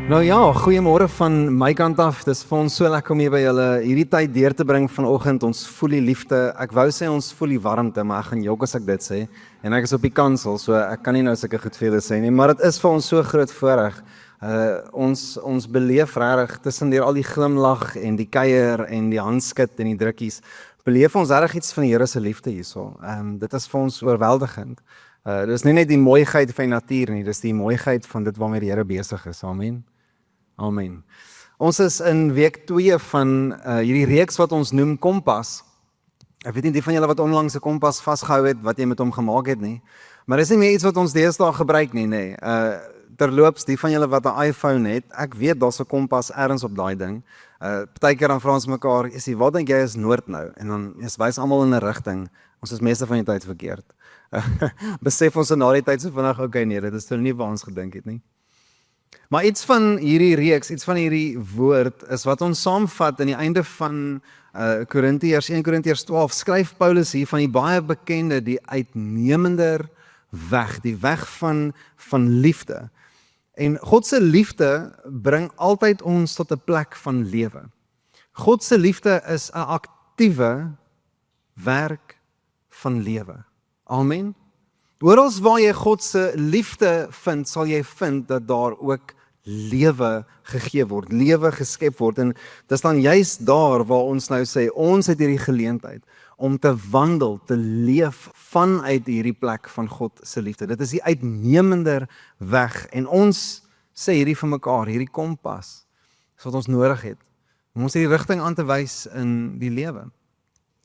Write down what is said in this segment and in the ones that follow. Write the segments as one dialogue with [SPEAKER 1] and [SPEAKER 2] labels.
[SPEAKER 1] Nou ja, goeiemôre van my kant af. Dis vir ons so lekker om hier by julle hierdie tyd deur te bring vanoggend. Ons voel die liefde. Ek wou sê ons voel die warmte, maar ek gaan jok as ek dit sê. En ek is op die kansel, so ek kan nie nou sulke goed vir julle sê nie, maar dit is vir ons so groot voorreg. Ons beleef regtig tussen al die glimlag en die kuier en die handskud en die drukkies, beleef ons regtig iets van die Here se liefde hierso. Dit is vir ons oorweldigend. Dit is nie net die mooiheid van die natuur nie, dis die mooiheid van dit waarmee die Here besig is. Amen. Amen. Ons is in week 2 van hierdie reeks wat ons noem Kompas. Ek weet nie die van julle wat onlangs 'n kompas vasgehou het, wat jy met hom gemaak het nie. Maar dis nie meer iets wat ons deesdae gebruik nie, nê. Terloops, die van julle wat 'n iPhone het, ek weet daar's 'n kompas ergens op daai ding. Partykeer dan vra ons mekaar, "Is wat dink jy is noord nou?" En dan wys almal in 'n rigting. Ons is meeste van die tyd verkeerd. Besef ons na die tyd so vinnig, okay, nee, dit is nou nie waar ons gedink het nie. Maar iets van hierdie reeks, iets van hierdie woord is wat ons saamvat in die einde van 1 Korintiërs 12, skryf Paulus hier van die baie bekende, die uitnemender weg, die weg van liefde. En God se liefde bring altyd ons tot 'n plek van lewe. God se liefde is 'n aktiewe werk van lewe. Amen. Oral waar jy God se liefde vind, sal jy vind dat daar ook lewe gegee word, lewe geskep word. En dis dan juist daar waar ons nou sê, ons het hierdie geleentheid om te wandel, te leef vanuit hierdie plek van God se liefde. Dit is die uitnemender weg. En ons sê hierdie vir mekaar, hierdie kompas, is wat ons nodig het, om ons hierdie rigting aan te wys in die lewe.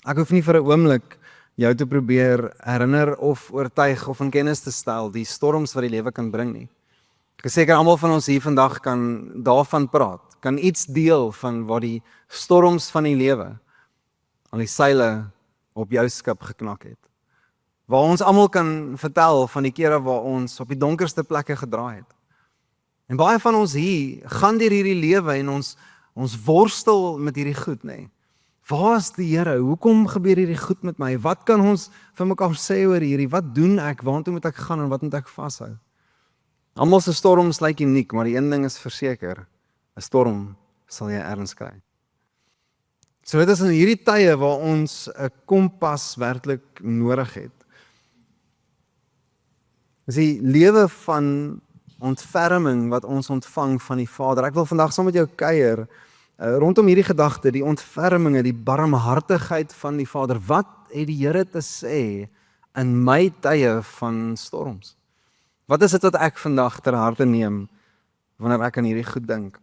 [SPEAKER 1] Ek hoef nie vir 'n oomblik jou te probeer herinner of oortuig of in kennis te stel die storms wat die lewe kan bring nie. Ek is seker almal van ons hier vandag kan daarvan praat, kan iets deel van waar die storms van die lewe aan die seile op jou skip geknak het. Waar ons almal kan vertel van die kere waar ons op die donkerste plekke gedraai het. En baie van ons hier gaan deur hierdie lewe en ons worstel met hierdie goed, nê. Waar is die Here? Hoekom gebeur hierdie goed met my? Wat kan ons vir mekaar sê oor hierdie? Wat doen ek? Waartoe moet ek gaan en wat moet ek vashou? Almal se storms lyk uniek, maar die een ding is verseker, 'n storm sal jy erns kry. So dit is in hierdie tye waar ons 'n kompas werklik nodig het. Dis die lewe van ontferming wat ons ontvang van die Vader. Ek wil vandag saam met jou kuier rondom hierdie gedagte, die ontferminge, die barmhartigheid van die Vader. Wat het die Here te sê in my tye van storms? Wat is dit wat ek vandag ter harte neem wanneer ek aan hierdie goed dink?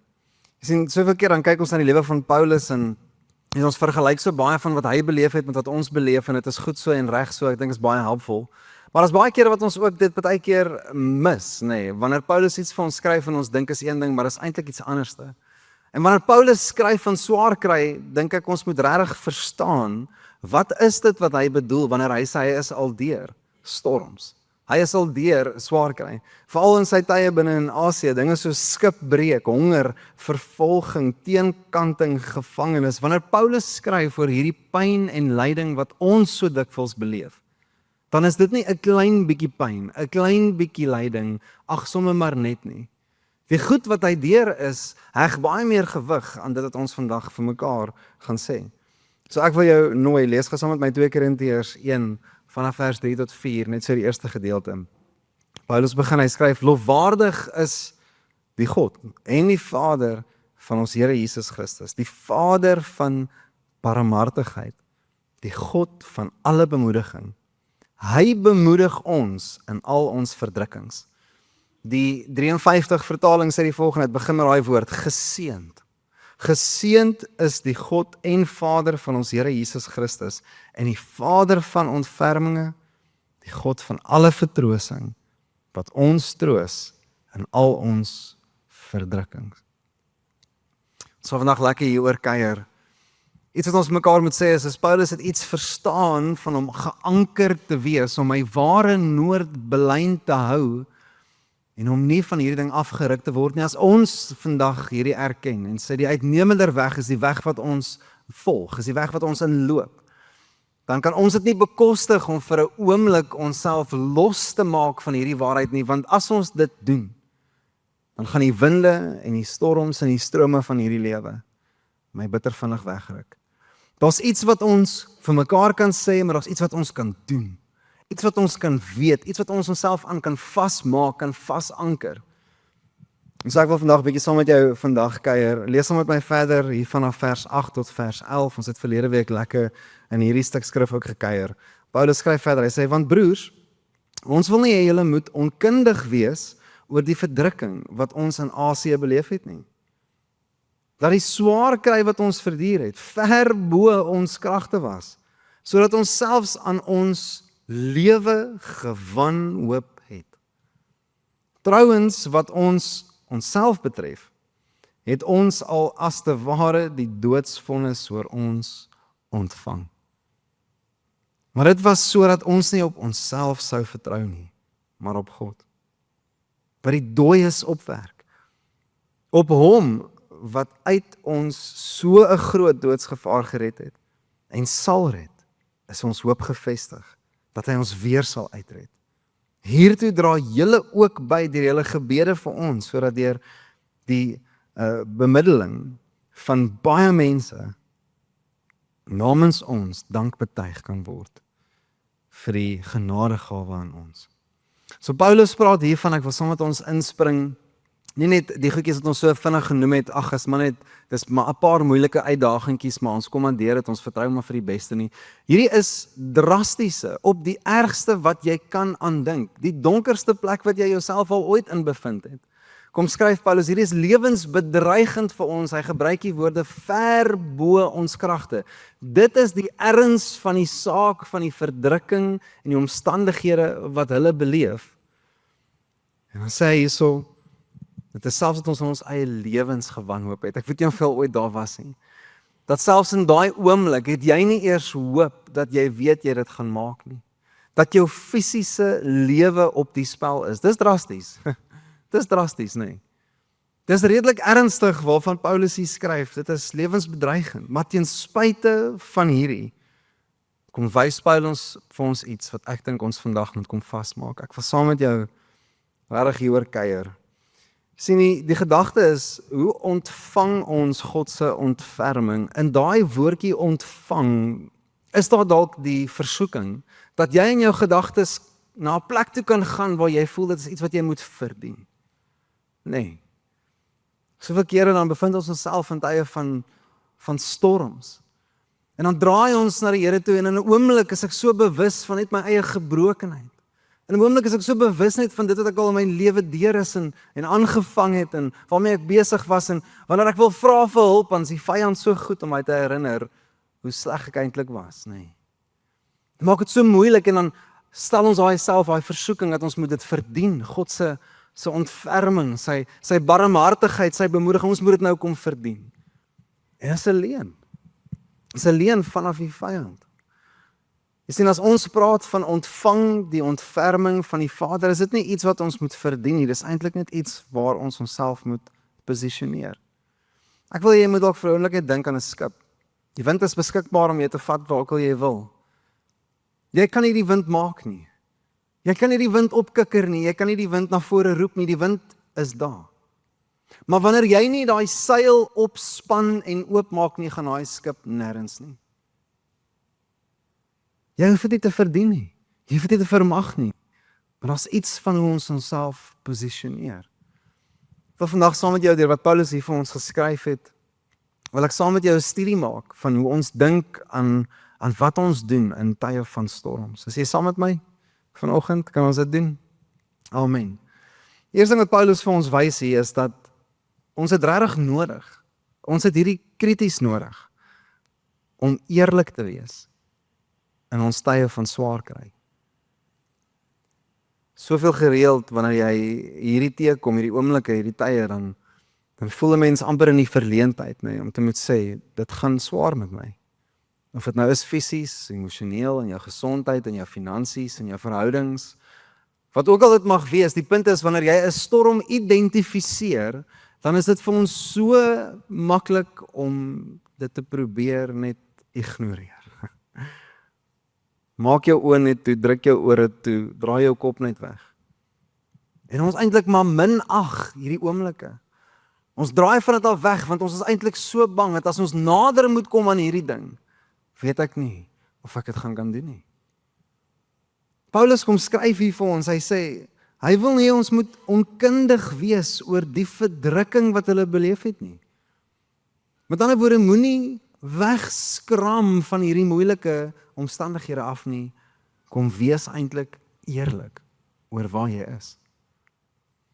[SPEAKER 1] Jy sien, soveel keer dan kyk ons na die lewe van Paulus en ons vergelyk so baie van wat hy beleef het met wat ons beleef en dit is goed so en reg so, ek dink is baie helpvol. Maar daar's baie kere wat ons ook dit baie keer mis, nê. Wanneer Paulus iets vir ons skryf en ons dink is een ding, maar is eintlik iets anderste. En wanneer Paulus skryf van swaar kry, dink ek ons moet regtig verstaan, wat is dit wat hy bedoel wanneer hy sê hy is al deur storms. Hy is al deur swaar kry. Veral in sy tye binne in Asië, dinge so skipbreek, honger, vervolging, teenkanting, gevangenis. Wanneer Paulus skryf oor hierdie pyn en lyding wat ons so dikwels beleef, dan is dit nie 'n klein bietjie pyn, 'n klein bietjie lyding, ag sommer maar net nie. Die goed wat hy deur is, heg baie meer gewig aan dit wat ons vandag vir mekaar gaan sê. So ek wil jou nooi, lees saam met my 2 Korintiërs 1 vanaf vers 3 tot 4, net so die eerste gedeelte. Paulus begin, hy skryf, lofwaardig is die God en die Vader van ons Here Jesus Christus, die Vader van barmhartigheid, die God van alle bemoediging. Hy bemoedig ons in al ons verdrukkings. Die 53 vertaling sê die volgende, het begin met daai woord, geseënd. Geseënd is die God en Vader van ons Here Jesus Christus en die Vader van ontferminge, die God van alle vertroosting, wat ons troos in al ons verdrukkings. Ons sal vandag lekker hier oor kuier. Iets wat ons mekaar moet sê is Paulus het iets verstaan van om geanker te wees, om my ware noord belyn te hou, en om nie van hierdie ding afgeruk te word nie. As ons vandag hierdie erken en sê die uitnemender weg is die weg wat ons volg, is die weg wat ons inloop, dan kan ons dit nie bekostig om vir 'n oomblik onsself los te maak van hierdie waarheid nie, want as ons dit doen, dan gaan die winde en die storms en die strome van hierdie lewe my bitter vinnig wegruk. Daar's iets wat ons vir mekaar kan sê, maar daar's iets wat ons kan doen. Iets wat ons kan weet, iets wat ons onsself aan kan vasmaak, kan vasanker. En so ek wil vandag 'n bietjie saam met jou vandag kuier. Lees saam met my verder hier vanaf vers 8 tot vers 11. Ons het verlede week lekker in hierdie stuk skrif ook gekuier. Paulus skryf verder, hy sê, want broers, ons wil nie hê julle moet onkundig wees oor die verdrukking wat ons in Asië beleef het nie. Dat die swaar kry wat ons verduur het, ver bo ons kragte was, sodat ons selfs aan ons lewe gewanhoop het. Trouwens, wat ons onsself betref, het ons al as te ware die doodsvonnis oor ons ontvang. Maar dit was sodat ons nie op onsself sou vertrou nie, maar op God, wat die dooies opwerk, op hom wat uit ons so 'n groot doodsgevaar gered het, en sal red, is ons hoop gevestig, dat hy ons weer sal uitred. Hiertoe dra julle ook by deur julle gebede vir ons, sodat deur die bemiddeling van baie mense namens ons dank betuig kan word vir die genadegawe aan ons. So Paulus praat hiervan, ek wil saam met ons inspring, nie net die goedjies wat ons so vinnig genoem het, ag is maar net, dis maar 'n paar moeilike uitdagingkies, maar ons kommandeer dit, ons vertrou maar vir die beste nie. Hierdie is drastiese, op die ergste wat jy kan aandink, die donkerste plek wat jy jouself al ooit in bevind het. Kom skryf Paulus, hierdie is lewensbedreigend vir ons, hy gebruik die woorde ver bo ons kragte. Dit is die erns van die saak, van die verdrukking en die omstandighede wat hulle beleef. En dan sê hy hierso, dit is selfs dat ons in ons eie lewens gewanhoop het. Ek weet nie hoeveel ooit daar was nie. Dat selfs in daai oomblik het jy nie eers hoop dat jy weet jy dit gaan maak nie. Dat jou fisiese lewe op die spel is. Dis drasties. Dis drasties, nee. Dis redelik ernstig waarvan Paulus hier skryf. Dit is lewensbedreigend. Maar ten spyte van hierdie, kom wys Paulus vir ons iets wat ek dink ons vandag moet kom vasmaak. Ek wil saam met jou regtig hieroor kuier. Sien die gedagte is, hoe ontvang ons God se ontferming? In daai woordjie ontvang, is daar dalk die versoeking, dat jy in jou gedagtes na 'n plek toe kan gaan, waar jy voel dit is iets wat jy moet verdien. Nee. Soveel kere dan bevind ons onsself in tye van storms. En dan draai ons na die Here toe, en in 'n oomblik is ek so bewus van net my eie gebrokenheid. In 'n oomblik is ek so bewus net van dit wat ek al in my lewe deur is en aangevang het en waarmee ek besig was, en wanneer ek wil vra vir hulp, dan is die vyand so goed om my te herinner hoe sleg ek eintlik was, nee. Dit maak dit so moeilik, en dan stel ons daai versoeking dat ons moet dit verdien, God se ontferming, sy barmhartigheid, sy bemoediging, ons moet dit nou kom verdien. En dit is 'n leuen. Dit is 'n leuen vanaf die vyand. Jy sien, as ons praat van ontvang die ontferming van die Vader, is dit nie iets wat ons moet verdien nie, dis eintlik net iets waar ons onsself moet posisioneer. Ek wil jy moet ook vir 'n oomblik dink aan 'n skip. Die wind is beskikbaar om jy te vat waar ook al jy wil. Jy kan nie die wind maak nie. Jy kan nie die wind opkikker nie, jy kan nie die wind na vore roep nie, die wind is daar. Maar wanneer jy nie daai seil opspan en oopmaak nie, gaan daai skip nêrens nie. Jy hoef dit nie te verdien nie. Jy hoef dit nie te vermag nie. Maar daar's iets van hoe ons onsself posisioneer. Ek wil vandag saam met jou deur wat Paulus hier vir ons geskryf het, wil ek saam met jou 'n studie maak van hoe ons dink aan wat ons doen in tye van storms. Is jy saam met my? Vanoggend kan ons dit doen. Amen. Die eerste ding wat Paulus vir ons wys hier is dat ons het regtig nodig. Ons het hierdie krities nodig om eerlik te wees in ons tye van swaar kry. Soveel gereeld wanneer jy hierdie teekom, hierdie oomblikke, hierdie tye, dan voel 'n mens amper in die verleentheid, nee, om te moet sê, dit gaan swaar met my. Of dit nou is fisies, emosioneel, in jou gesondheid, in jou finansies, in jou verhoudings, wat ook al dit mag wees, die punt is, wanneer jy 'n storm identifiseer, dan is dit vir ons so maklik om dit te probeer net ignoreer. Maak jou oë net toe, druk jou ore toe, draai jou kop net weg. En ons eintlik maar minag hierdie oomblikke. Ons draai van dit af weg, want ons is eintlik so bang dat as ons nader moet kom aan hierdie ding, weet ek nie of ek dit kan doen nie. Paulus kom skryf hier vir ons, hy sê, hy wil nie ons moet onkundig wees oor die verdrukking wat hulle beleef het nie. Met ander woorde, moenie wegskram van hierdie moeilike omstandighede af nie, kom wees eintlik eerlik oor waar jy is.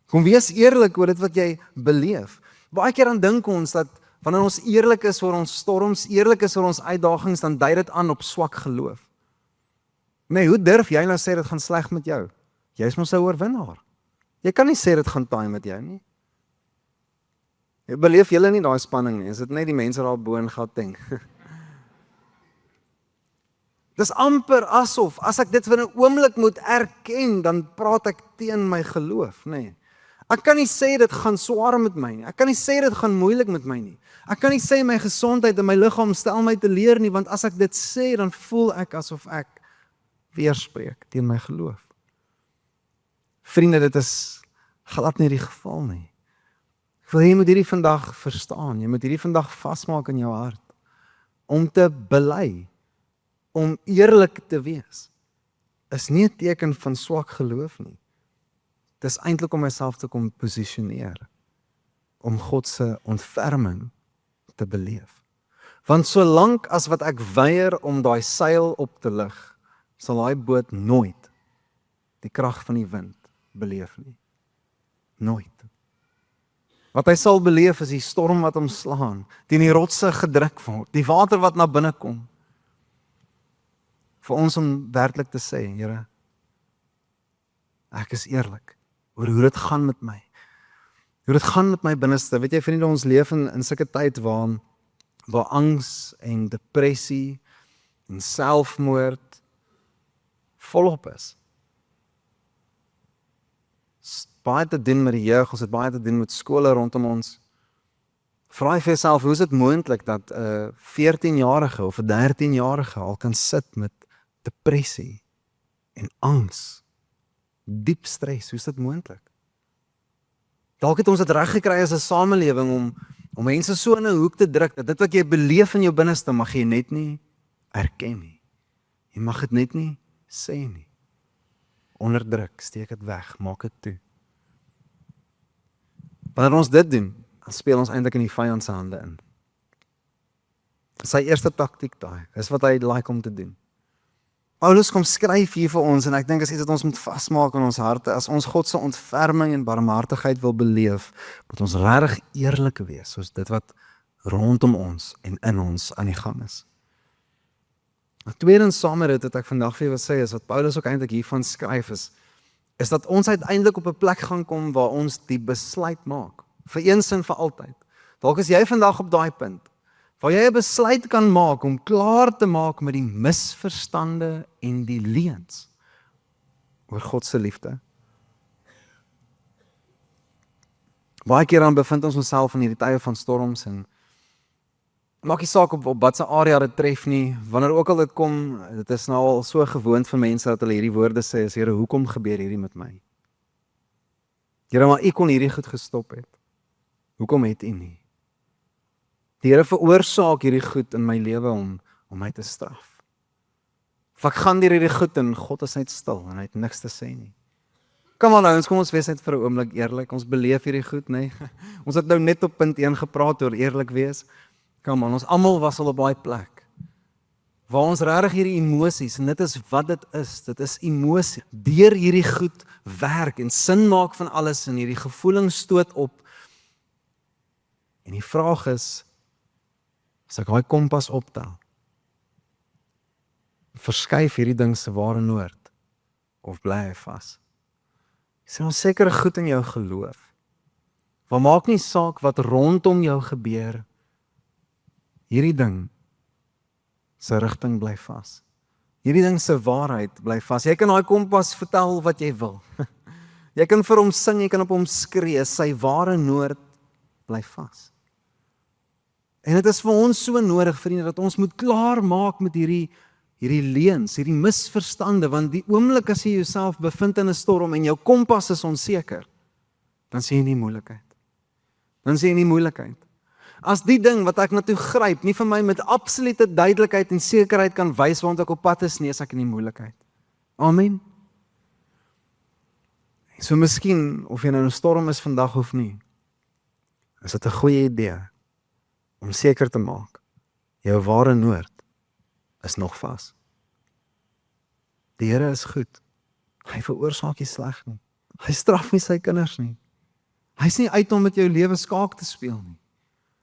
[SPEAKER 1] Kom wees eerlik oor dit wat jy beleef. Baie keer dan dink ons dat wanneer ons eerlik is oor ons storms, eerlik is oor ons uitdagings, dan dui dit aan op swak geloof. Nee, hoe durf jy nou sê dit gaan sleg met jou? Jy is mos 'n oorwinnaar. Jy kan nie sê dit gaan taai met jou nie. Jy beleef julle nie daai spanning nie, is dit net die mense daar bo in Gauteng. Dis amper asof, as ek dit vir 'n oomblik moet erken, dan praat ek teen my geloof, nê. Nee. Ek kan nie sê dit gaan swaar met my nie. Ek kan nie sê dit gaan moeilik met my nie. Ek kan nie sê my gesondheid en my liggaam stel my te leer nie, want as ek dit sê, dan voel ek asof ek weerspreek teen my geloof. Vriende, dit is glad nie die geval nie. Ek wil jy moet hierdie vandag verstaan, jy moet hierdie vandag vasmaak in jou hart, om te bely, om eerlik te wees, is nie 'n teken van swak geloof nie. Dit is eintlik om myself te kom posisioneer, om God se ontferming te beleef. Want solank as wat ek weier om daai seil op te lig, sal daai boot nooit die krag van die wind beleef nie. Nooit. Wat hy sal beleef is die storm wat hom slaan, teen die rotse gedruk word, die water wat na binne kom. Vir ons om werklik te sê, Here, ek is eerlik oor hoe dit gaan met my. Hoe dit gaan met my binneste. Weet jy, vriende, ons leef in sulke tyd waar angs en depressie en selfmoord volop is. Baie te doen met die jeug, ons het baie te doen met skole rondom ons. Vra vir jouself, hoe is dit moontlik dat 'n 14-jarige of 'n 13-jarige al kan sit met depressie en angs, diep stres, hoe is dit moontlik? Dalk het ons dit reg gekry as 'n samelewing om mense so in 'n hoek te druk, dat dit wat jy beleef in jou binneste mag jy net nie erken nie. Jy mag dit net nie sê nie. Onderdruk, steek dit weg, maak dit toe. Wanneer ons dit doen, dan speel ons eintlik in die vyand se hande in. Sy eerste taktiek daai, dis wat hy like om te doen. Paulus kom skryf hier vir ons, en ek dink as iets wat ons moet vasmaak in ons harte, as ons God se ontferming en barmhartigheid wil beleef, moet ons regtig eerlik wees, soos dit wat rondom ons en in ons aan die gang is. Tweedens saam met dit wat ek vandag vir jou wil sê, is wat Paulus ook eintlik hiervan skryf is dat ons uiteindelik op 'n plek gaan kom waar ons die besluit maak, vir eens en vir altyd. Dalk is jy vandag op daai punt, waar jy 'n besluit kan maak om klaar te maak met die misverstande en die leuns oor God se liefde. Baie keer dan bevind ons onsself in hierdie tye van storms en maak nie saak op wat se area dit tref nie, wanneer ook al dit kom, dit is nou al so gewoond vir mense dat hulle hierdie woorde sê, is Here, hoekom gebeur hierdie met my? Here, maar U kon hierdie goed gestop het. Hoekom het U nie? Die Here veroorsaak hierdie goed in my lewe om my te straf. Of ek gaan deur hierdie goed en God is net stil en hy het niks te sê nie. Kom ons wees net vir 'n oomblik eerlik, ons beleef hierdie goed, nee. Ons het nou net op punt 1 gepraat oor eerlik wees. Kom ons almal was al op daai plek, waar ons regtig hierdie emosies, en dit is wat dit is emosie, deur hierdie goed werk en sin maak van alles en hierdie gevoelings stoot op. En die vraag is, as ek daai kompas optel, verskuif hierdie ding se ware noord, of bly hy vas? Is daar sekere goed in jou geloof, wat maak nie saak wat rondom jou gebeur, hierdie ding se rigting bly vas. Hierdie ding se waarheid bly vas. Jy kan daai kompas vertel wat jy wil. Jy kan vir hom sing, jy kan op hom skree, sy ware noord bly vas. En dit is vir ons so nodig, vriende, dat ons moet klaar maak met hierdie hierdie leuns, hierdie misverstande, want die oomblik as jy jouself bevind in 'n storm en jou kompas is onseker, dan sien jy nie moeilikheid. Dan sien jy nie moeilikheid. As die ding wat ek na toe gryp, nie vir my met absolute duidelikheid en sekerheid kan wys waant ek op pad is nie, is ek in die moeilikheid. Amen. So miskien, of jy nou 'n storm is vandag of nie, is dit 'n goeie idee om seker te maak, jou ware noord is nog vas. Die Here is goed. Hy veroorsaak nie sleg nie. Hy straf nie sy kinders nie. Hy's nie uit om met jou lewe skaak te speel nie.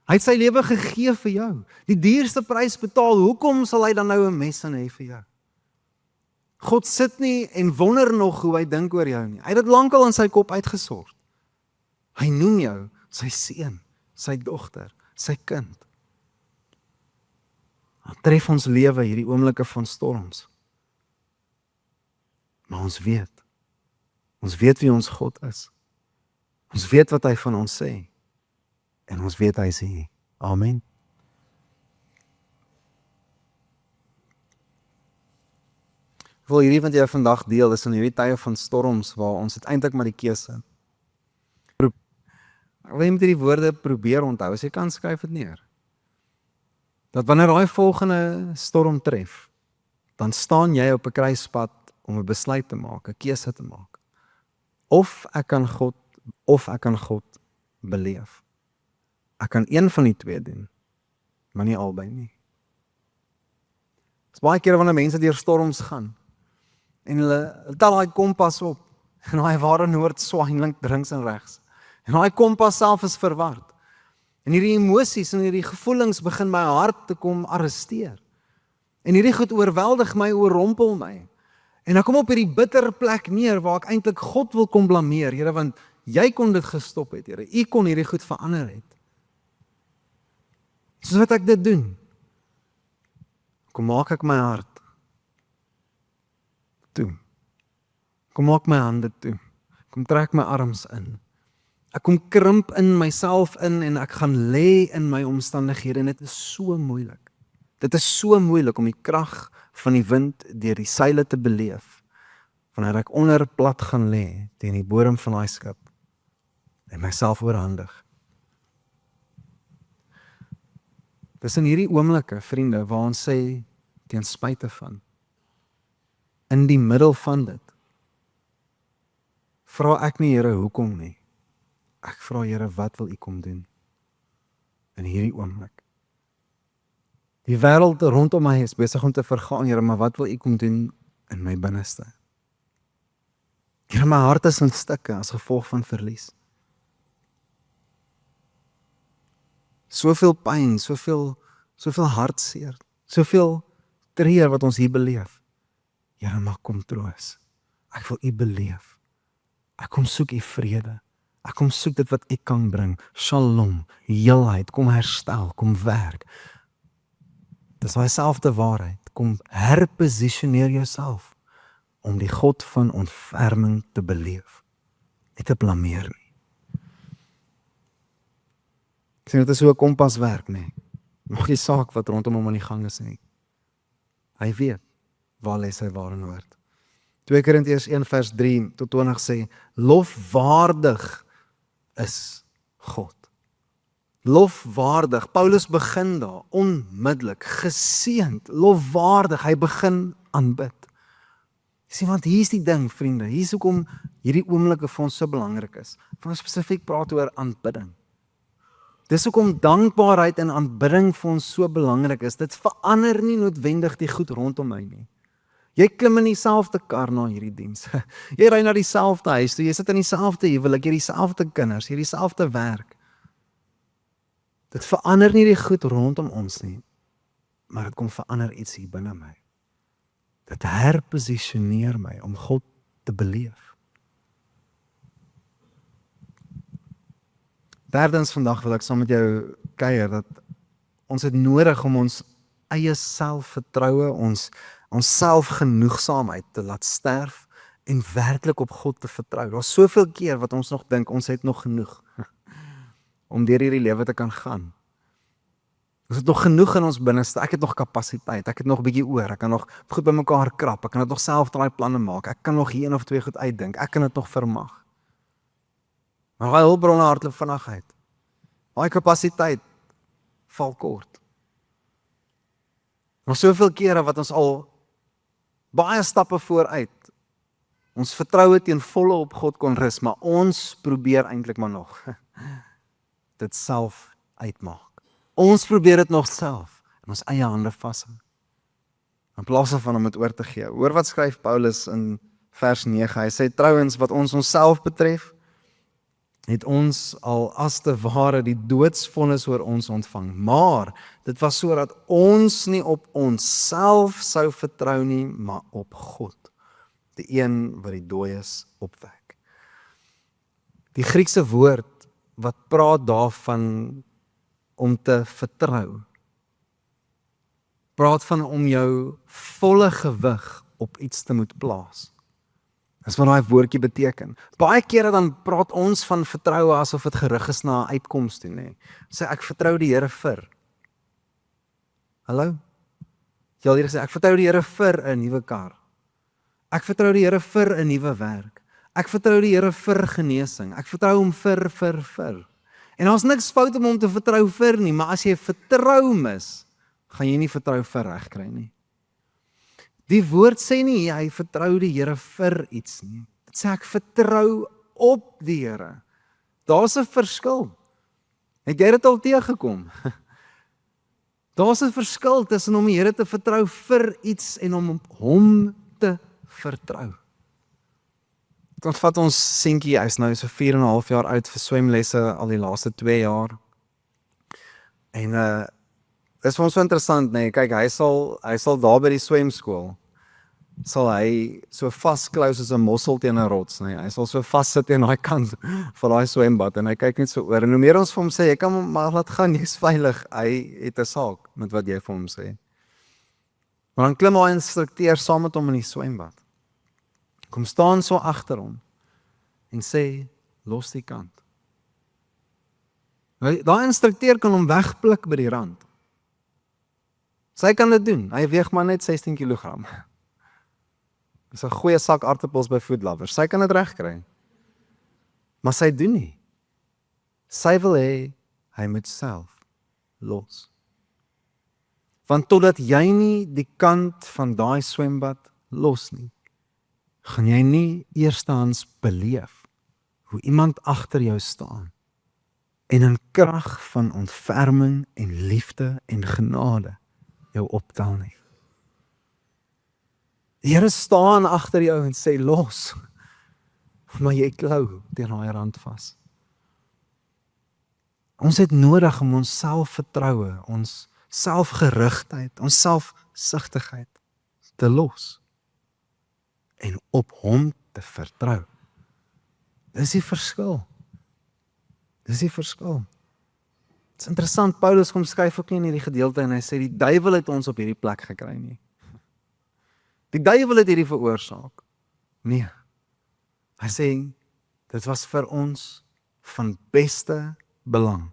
[SPEAKER 1] Hy het sy lewe gegee vir jou. Die duurste prys betaal. Hoekom sal hy dan nou 'n mes in hê vir jou? God sit nie en wonder nog hoe hy dink oor jou nie. Hy het dit lankal in sy kop uitgesort. Hy noem jou sy seun, sy dogter, sy kind. Dan tref ons lewe hierdie oomblikke van storms. Maar ons weet wie ons God is. Ons weet wat hy van ons sê. En ons weet hy sê, amen. Ek wil hierdie wat jy vandag deel, is in hierdie tye van storms, waar ons het eintlik maar die keuse. Ek wil jy met hierdie woorde probeer onthou, as jy kan skryf dit neer. Dat wanneer daai volgende storm tref, dan staan jy op 'n kruispunt om 'n besluit te maak, 'n keuse te maak. Of ek kan God beleef. Ek kan een van die twee doen, maar nie albei nie. Dis baie kere wanneer mense deur storms gaan, en hulle tel daai kompas op, en daai ware noord swaai links en regs. En daai kompas self is verward. En hierdie emosies en hierdie gevoelens begin my hart te kom arresteer. En hierdie goed oorweldig my, oorrompel my. En ek kom op hierdie bitter plek neer, waar ek eintlik God wil kom blameer, Here, want jy kon dit gestop het, Here. U kon hierdie goed verander het. Soos wat ek dit doen, kom maak ek my hart toe. Kom maak my hande toe. Kom trek my arms in. Ek kom krimp in myself in en ek gaan lê in my omstandighede en dit is so moeilik. Dit is so moeilik om die krag van die wind deur die seile te beleef, wanneer ek onder plat gaan lê teen die bodem van daai skip en myself oorhandig. Dis in hierdie oomblikke, vriende, waar ons sê, ten spyte van, in die middel van dit, vra ek nie, Here, hoekom nie. Ek vra, Here, wat wil U kom doen in hierdie oomblik? Die wêreld rondom my is besig om te vergaan, Here, maar wat wil U kom doen in my binneste? Here, my hart is in stukke as gevolg van verlies. Soveel pyn, soveel hartseer, soveel treur wat ons hier beleef. Here, maar kom troos. Ek wil U beleef. Ek kom soek U vrede. Ek kom soek dit wat U kan bring. Shalom, heelheid, kom herstel, kom werk. Dis daai selfde waarheid. Kom herposisioneer jouself om die God van ontferming te beleef. Nie te blameer nie. Ek sê dit is so 'n kompas werk, nee. Nog nie saak wat rondom hom aan die gang is nie. Hy weet waar lê sy ware noord. 2 Korintiërs 1:3-20 sê, lofwaardig is God. Lofwaardig. Paulus begin daar, onmiddellik, geseënd, lofwaardig, hy begin aanbid. Sien, want hier is die ding, vriende, hier is hoekom hierdie oomblikke vir ons so belangrik is. Vir ons spesifiek praat oor aanbidding. Dis hoekom dankbaarheid en aanbidding vir ons so belangrik is. Dit verander nie noodwendig die goed rondom my nie. Jy klim in dieselfde kar na hierdie diens. Jy ry na dieselfde huis toe, jy sit in dieselfde huwelik, jy het dieselfde kinders, jy het dieselfde werk. Dit verander nie die goed rondom ons nie, maar dit kom verander iets hier binne my. Dit herposisioneer my om God te beleef. Derdens vandag wil ek saam met jou kuier dat ons het nodig om ons eie selfvertroue, ons selfgenoegsaamheid te laat sterf en werklik op God te vertrou. Daar's soveel keer wat ons nog dink ons het nog genoeg om deur hierdie lewe te kan gaan. Ons het nog genoeg in ons binneste, ek het nog kapasiteit, ek het nog 'n bietjie oor, ek kan nog goed by mekaar krap, ek kan dit nog self daai planne maak, ek kan nog hier 1 of 2 goed uitdink, ek kan dit nog vermag. Maar daai hulpbronne hardloop vinnigheid. Daai kapasiteit val kort. Ons soveel kere wat ons al baie stappe vooruit, ons vertroue teen volle op God kon rus, maar ons probeer eintlik maar nog dit self uitmaak. Ons probeer dit nog self in ons eie hande vashou. In plaas daarvan om dit oor te gee. Hoor wat skryf Paulus in vers 9. Hy sê trouens wat ons onsself betref, het ons al as te ware die doodsvonnis oor ons ontvang. Maar dit was sodat ons nie op onsself sou vertrou nie, maar op God, die een wat die dooies opwek. Die Griekse woord wat praat daarvan om te vertrou, praat van om jou volle gewig op iets te moet plaas. Dis wat daai woordjie beteken. Baie kere dan praat ons van vertroue asof dit gerig is na 'n uitkoms toe, nê. Sê ek vertrou die Here vir. Hallo? Jy al hier gesê ek vertrou die Here vir 'n nuwe kar. Ek vertrou die Here vir 'n nuwe werk. Ek vertrou die Here vir genesing. Ek vertrou hom vir. En daar's niks fout om hom te vertrou vir nie, maar as jy vertrou mis, gaan jy nie vertrou vir reg kry nie. Die woord sê nie hy vertrou die Here vir iets nie. Dit sê ek vertrou op die Here. Daar's 'n verskil. Het jy dit al teëgekom? Daar's 'n verskil tussen om die Here te vertrou vir iets en om hom te vertrou. Ons vat ons seentjie, hy's nou so 4,5 jaar oud vir swemlesse al die laaste 2 jaar. En dis vir ons so interessant, nee, kyk, hy sal daar by die swemskool sal hy so vasklou soos 'n mossel teen 'n rots, nee. Hy sal so vassit teen daai kant van daai swembad en hy kyk net so oor. En hoe meer ons vir hom sê, jy kan maar laat gaan, jy's veilig. Hy het 'n saak met wat jy vir hom sê. Maar dan klim hy instrukteur saam met hom in die swembad. Kom staan so agter hom en sê, los die kant. Daai instrukteur kan hom wegpluk by die rand. Sy kan dit doen. Hy weeg maar net 16 kg. Dis 'n goeie sak aartappels by Food Lovers. Sy kan dit regkry. Maar sy doen nie. Sy wil hê hy moet self los. Want totdat jy nie die kant van daai swembad los nie, gaan jy nie eerstehands beleef hoe iemand agter jou staan en in krag van ontferming en liefde en genade jou optel nie. Die Here staan agter jou en sê los, maar jy klou teen daai rand vas. Ons het nodig om ons selfvertroue, ons selfgerigtheid, ons selfsugtigheid te los en op hom te vertrou. Dis die verskil. Dis die verskil. Dit is interessant, Paulus kom skryf ook nie in hierdie gedeelte en hy sê die duiwel het ons op hierdie plek gekry nie. Die duiwel het hierdie veroorsaak. Nee. Hy sê dit was vir ons van beste belang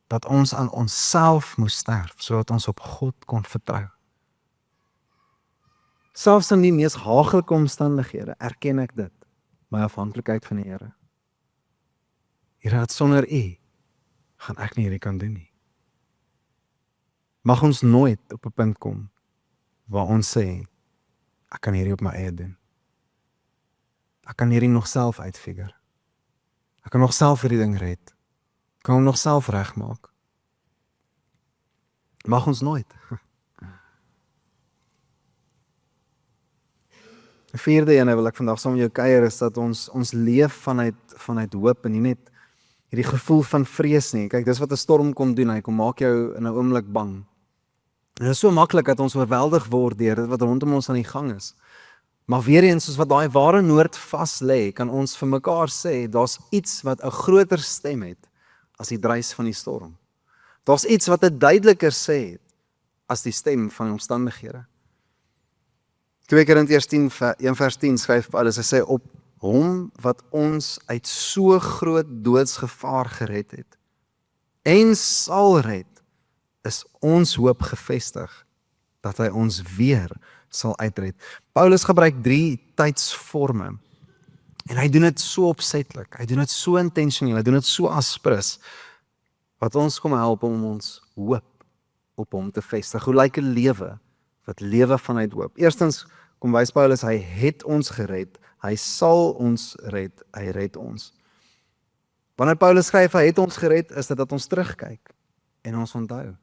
[SPEAKER 1] dat ons aan onsself moes sterf sodat ons op God kon vertrou. Selfs in die mees haaglike omstandighede erken ek dit, my afhanklikheid van die Here. Here, dat sonder U gaan ek nie hierdie kan doen nie. Mag ons nooit op 'n punt kom waar ons sê ek kan hierdie op my eie doen. Ek kan hierdie nog self uitfigure. Ek kan nog self hierdie ding red. Ek kan hom nog self regmaak. Mag ons nooit. 'n vierde ene wil ek vandag saam met jou kuier is dat ons leef vanuit hoop en nie net hierdie gevoel van vrees nie. Kyk, dis wat 'n storm kom doen. Hy kom maak jou in 'n oomblik bang. En dit is so maklik dat ons oorweldig word deur dit wat rondom ons aan die gang is. Maar weer eens, soos wat daai ware noord vas lê, kan ons vir mekaar sê, daar's iets wat 'n groter stem het as die druis van die storm. Daar's iets wat 'n duideliker sê as die stem van die omstandighede. 2 Korintiërs 1:10 skryf Paulus, hy sê op hom wat ons uit so groot doodsgevaar gered het en sal red, is ons hoop gefestig, dat hy ons weer sal uitred. Paulus gebruik 3 tydsvorme, en hy doen dit so opsetlik, hy doen dit so intentioneel, hy doen dit so aspres, wat ons kom help om ons hoop op hom te vestig. Hoe lyk 'n lewe wat lewe vanuit hoop? Eerstens, kom wys Paulus, hy het ons gered, hy sal ons red, hy red ons. Wanneer Paulus skryf, hy het ons gered, is dit dat ons terugkyk en ons onthou.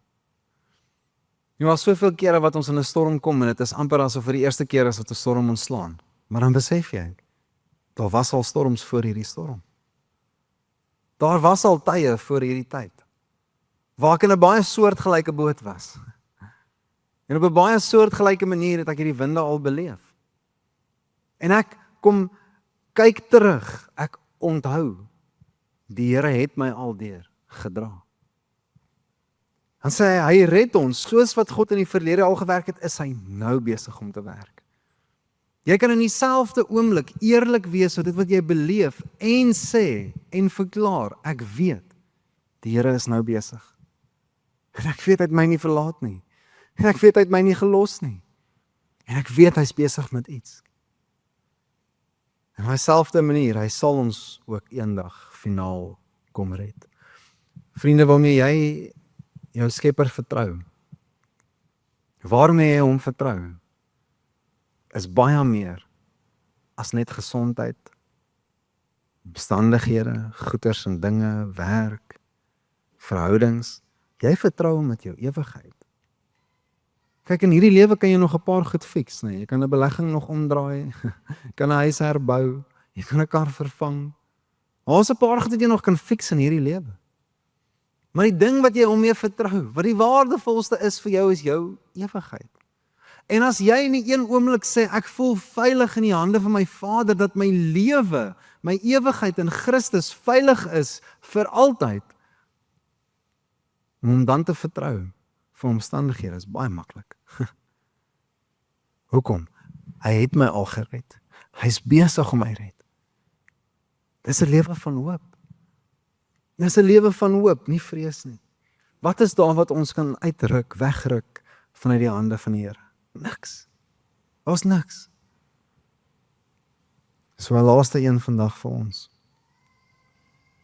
[SPEAKER 1] Jy was soveel kere wat ons in 'n storm kom, en dit is amper asof vir die eerste keer is wat 'n storm ontslaan. Maar dan besef jy, daar was al storms voor hierdie storm. Daar was al tye voor hierdie tyd, waar ek in 'n baie soortgelyke boot was. En op 'n baie soortgelyke manier het ek hierdie winde al beleef. En ek kom kyk terug, ek onthou, die Here het my aldeur gedra. Dan sê hy red ons, soos wat God in die verlede al gewerk het, is hy nou besig om te werk. Jy kan in dieselfde oomblik eerlik wees oor dit wat jy beleef en sê en verklaar, ek weet, die Here is nou besig. En ek weet hy het my nie verlaat nie. En ek weet hy het my nie gelos nie. En ek weet hy's besig met iets. En op dieselfde manier, hy sal ons ook eendag finaal kom red. Vriende, waarmee jy jou Skepper vertrou, waarmee jy hom vertrou, is baie meer as net gesondheid, omstandighede, goeders en dinge, werk, verhoudings. Jy vertrou hom met jou ewigheid. Kyk, in hierdie lewe kan jy nog 'n paar goed fix, nee. Jy kan 'n belegging nog omdraai, jy kan 'n huis herbou, jy kan 'n kar vervang. Daar's 'n paar goed wat jy nog kan fix in hierdie lewe. Maar die ding wat jy hom mee vertrou, wat die waardevolste is vir jou, is jou ewigheid. En as jy in die een oomblik sê, ek voel veilig in die hande van my Vader, dat my lewe, my ewigheid in Christus veilig is vir altyd, om hom dan te vertrou vir omstandighede is baie maklik. Hoekom? Hy het my al gered. Hy's besig om my red. Dis 'n lewe van hoop. Dis 'n lewe van hoop, nie vrees nie. Wat is daar wat ons kan uitruk, wegruk vanuit die hande van die Here? Niks. Daar's niks. So 'n laaste een vandag vir ons.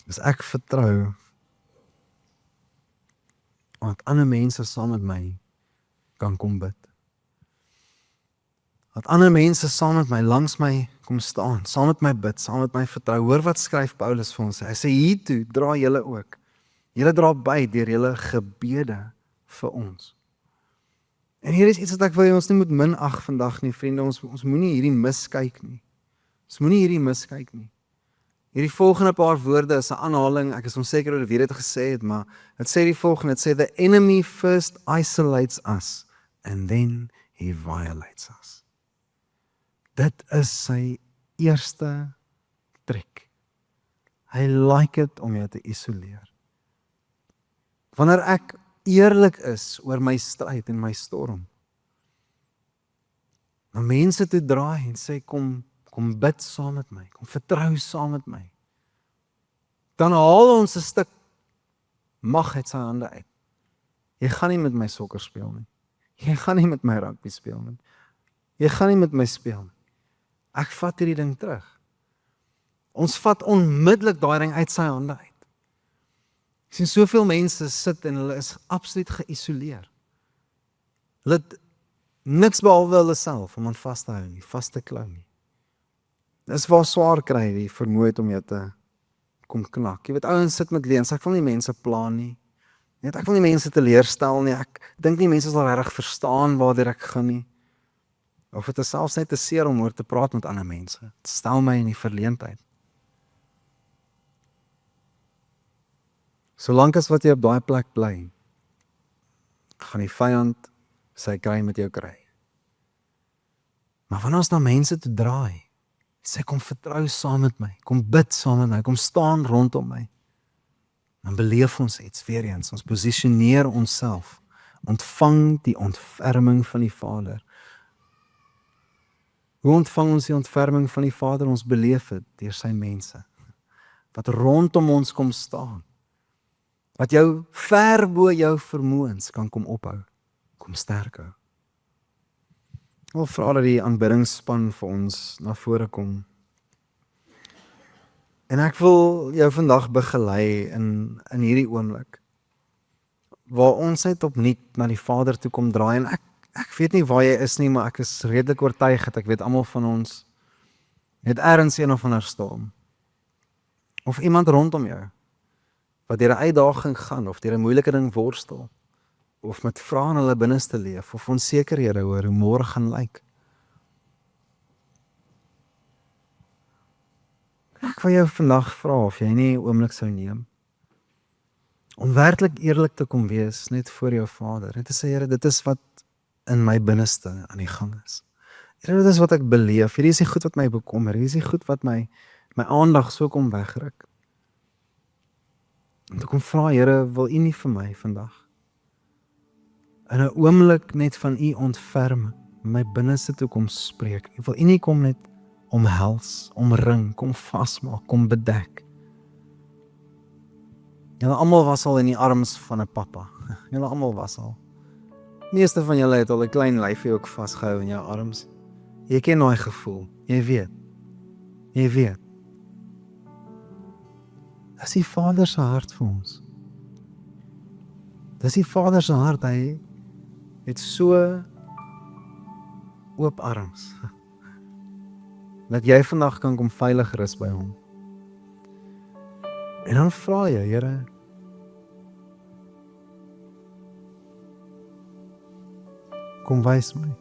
[SPEAKER 1] Dis ek vertrou dat ander mense saam met my kan kom bid. Dat ander mense saam met my, langs my kom staan, saam met my bid, saam met my vertrou. Hoor wat skryf Paulus vir ons. Hy sê, hiertoe dra julle ook. Julle dra by deur julle gebede vir ons. En hier is iets wat ek wil ons nie moet minag vandag nie, vriende. Ons moenie hierdie miskyk nie. Ons moenie hierdie miskyk nie. Hierdie volgende paar woorde is 'n aanhaling, ek is onseker oor wie dit gesê het, maar dit sê die volgende, dit sê, the enemy first isolates us, and then he violates us. Dit is sy eerste trek. Hy like dit om jou te isoleer. Wanneer ek eerlik is oor my stryd en my storm, na mense toe draai en sê, kom bid saam met my, kom vertrou saam met my, dan haal ons 'n stuk mag uit sy hande uit. Jy gaan nie met my sokker speel nie. Jy gaan nie met my rugby speel nie. Jy gaan nie met my speel nie. Ek vat hierdie ding terug. Ons vat onmiddellik daai ding uit sy hande uit. Ek sien soveel mense sit en hulle is absoluut geïsoleer. Hulle het niks behalwe hulle self om aan vas te hou nie, vas te klou nie. Dis waar swaar kry die vermoeid om jou te kom knak. Jy weet, ouens sit met leuns, ek wil nie mense pla nie. Net ek wil nie mense teleurstel nie. Ek dink nie mense sal regtig verstaan waartoe ek gaan nie. Of dit is selfs net te seer om oor te praat met ander mense. Dit stel my in die verleentheid. Solank as wat jy op daai plek bly, gaan die vyand sy kry met jou kry. Maar wanneer ons na mense toe draai, sê kom vertrou saam met my, kom bid saam met my, kom staan rondom my, dan beleef ons iets weer eens, ons posisioneer onsself, ontvang die ontferming van die Vader. Hoe ontvang ons die ontferming van die Vader? Ons beleef het deur sy mense, wat rondom ons kom staan, wat jou ver bo jou vermoëns kan kom ophou, kom sterk hou. Ek wil vra dat die aanbiddingsspan vir ons na vore kom. En ek wil jou vandag begelei in hierdie oomblik, waar ons net opnuut na die Vader toe kom draai, en ek weet nie waar jy is nie, maar ek is redelik oortuig dat ek weet almal van ons het ergens een of ander storm. Of iemand rondom jou, wat deur 'n uitdaging gaan, of deur 'n moeilike ding worstel, of met vrae in hulle binneste leef, of onsekerhede oor hoe môre gaan lyk. Ek wil jou vandag vra of jy nie 'n oomblik sou neem, om werklik eerlik te kom wees, net voor jou Vader, en te sê, Here, dit is wat in my binneste aan die gang is. Here, dit is wat ek beleef, hierdie is die goed wat my bekommer, hierdie is die goed wat my aandag so kom wegruk. En toe kom vra, Here, wil U nie vir my vandag in 'n oomblik net van U ontferm, my binneste toe kom spreek. Wil U nie kom net omhels, omring, kom vasmaak, kom bedek. Julle almal was al in die arms van 'n pappa. Julle almal was al. Meeste van julle het al 'n klein lyfie ook vasgehou in jou arms. Jy ken daai gevoel. Jy weet. Jy weet. Dis die Vader se hart vir ons. Dis die Vader se hart, hy het so oop arms, dat jy vandag kan kom veilig rus by hom. En dan vra jy, Here, kom wys my.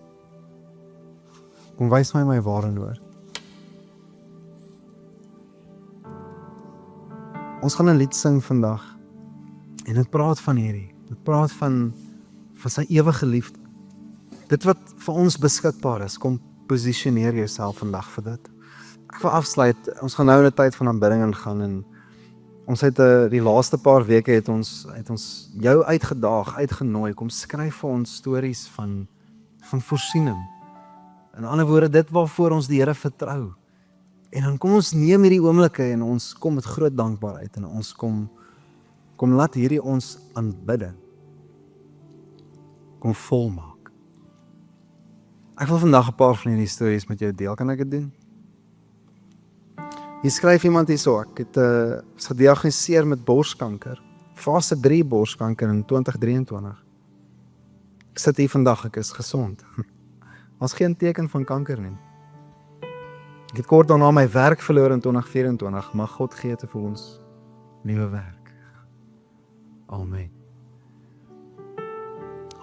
[SPEAKER 1] Kom wys my ware nood. Ons gaan 'n lied sing vandag, en dit praat van hierdie, dit praat van sy ewige liefde. Dit wat vir ons beskikbaar is, kom posisioneer jouself vandag vir dit. Ek wil afsluit, ons gaan nou in 'n tyd van aanbidding ingaan, en ons het die laaste paar weke het ons jou uitgenooi, kom skryf vir ons stories van voorsiening. In ander woorde, dit waarvoor ons die Here vertrou. En dan kom ons neem hierdie oomblikke en ons kom met groot dankbaarheid, en ons kom laat hierdie ons aanbidding kom volmaak. Ek wil vandag 'n paar van hierdie stories met jou deel. Kan ek dit doen? Hier skryf iemand hierso, ek het gediagnoseer met borskanker. Fase 3 borskanker in 2023. Ek sit hier vandag, ek is gesond. Was geen teken van kanker nie. Ek het kort daarna my werk verloor in 2024, maar God gee te vir ons nuwe werk. Amen.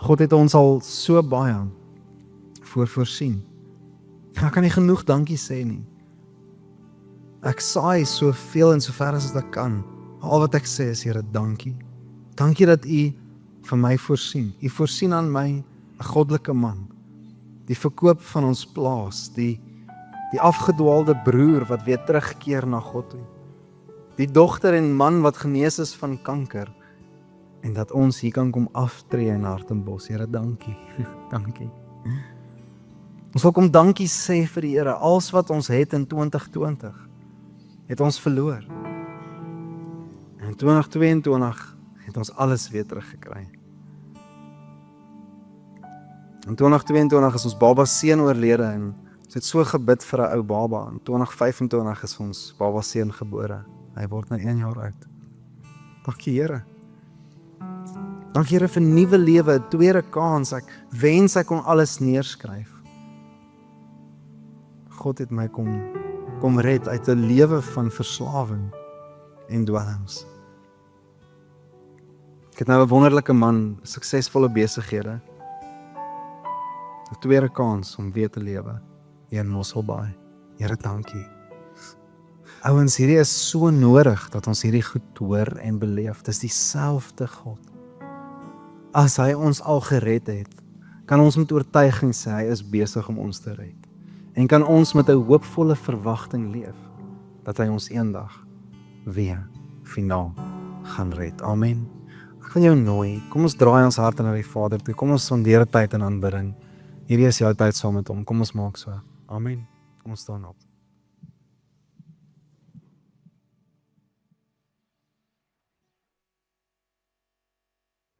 [SPEAKER 1] God het ons al so baie voorsien. Ek kan nie genoeg dankie sê nie. Ek saai soveel en sover as ek kan. Al wat ek sê is, Here, dankie. Dankie dat U vir my voorsien. U voorsien aan my 'n goddelike man. Die verkoop van ons plaas, die afgedwaalde broer wat weer terugkeer na God toe. Die dogter en man wat genees is van kanker. En dat ons hier kan kom aftree in Hartenbos. Here, dankie. Dankie. Ons wil kom dankie sê vir die Here. Alles wat ons het in 2020 het ons verloor. En in 2022 het ons alles weer teruggekry. In 2022 is ons baba seun oorlede, en ons het so gebid vir 'n ou baba. In 2025 is ons baba seun gebore. Hy word nou 1 jaar oud. Dankie, Here. Dankie, Here, vir nuwe lewe, 'n tweede kans. Ek wens ek kon alles neerskryf. God het my kom red uit 'n lewe van verslawing en dwelms. Ek het nou 'n wonderlike man, suksesvolle besighede. 'n tweede kans om weer te lewe hier in Mosselbaai. Here, dankie. Ouens, hierdie is so nodig dat ons hierdie goed hoor en beleef. Dis dieselfde God. As hy ons al gered het, kan ons met oortuiging sê hy is besig om ons te red. En kan ons met 'n hoopvolle verwagting leef dat hy ons eendag weer finaal gaan red. Amen. Ek wil jou nooi, kom ons draai ons harte na die Vader toe. Kom ons spandeer 'n tyd in aanbidding. Hierdie is jou tyd saam met hom. Kom ons maak so. Amen. Kom ons staan op.